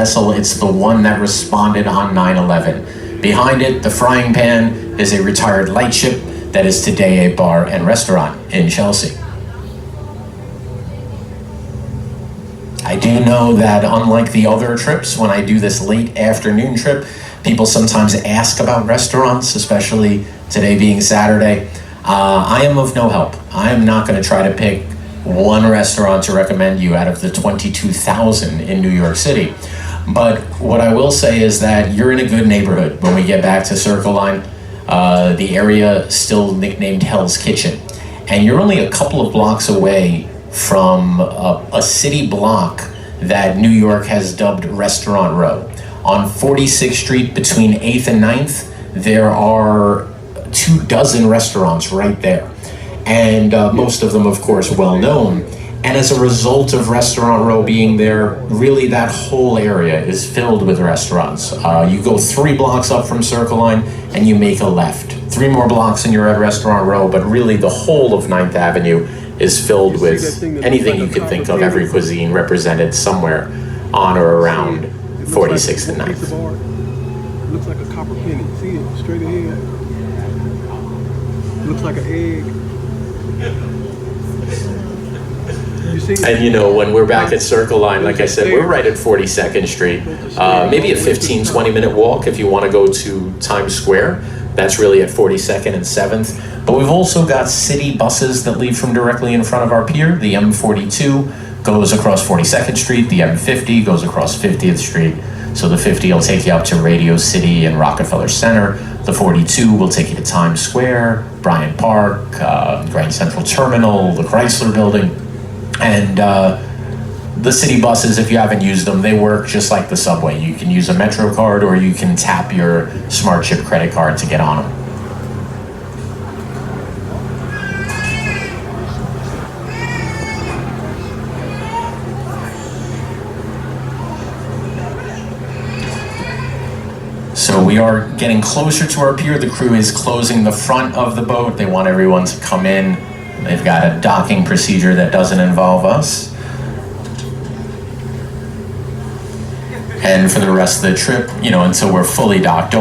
vessel. It's the one that responded on 9/11. Behind it, the Frying Pan, is a retired lightship that is today a bar and restaurant in Chelsea. I do know that unlike the other trips, when I do this late afternoon trip, people sometimes ask about restaurants, especially today being Saturday. I am of no help. I am not going to try to pick one restaurant to recommend you out of the 22,000 in New York City. But what I will say is that you're in a good neighborhood when we get back to Circle Line. The area still nicknamed Hell's Kitchen. And you're only a couple of blocks away from a city block that New York has dubbed Restaurant Row. On 46th Street between 8th and 9th, there are 24 restaurants right there. And most of them, of course, well known. And as a result of Restaurant Row being there, really that whole area is filled with restaurants. You go 3 blocks up from Circle Line and you make a left. 3 more blocks and you're at Restaurant Row, but really the whole of 9th Avenue is filled with anything you could think of, every cuisine represented somewhere on or around 46th and 9th. Looks like a copper penny. See it straight ahead. Looks like an egg. And you know, when we're back at Circle Line, like I said, we're right at 42nd Street. Maybe a 15-20 minute walk if you want to go to Times Square. That's really at 42nd and 7th. But we've also got city buses that leave from directly in front of our pier. The M42 goes across 42nd Street. The M50 goes across 50th Street. So the 50 will take you up to Radio City and Rockefeller Center. The 42 will take you to Times Square, Bryant Park, Grand Central Terminal, the Chrysler Building. And the city buses, if you haven't used them, they work just like the subway. You can use a Metro card or you can tap your SmartChip credit card to get on them. So we are getting closer to our pier. The crew is closing the front of the boat. They want everyone to come in. They've got a docking procedure that doesn't involve us. And for the rest of the trip, you know, until we're fully docked, don't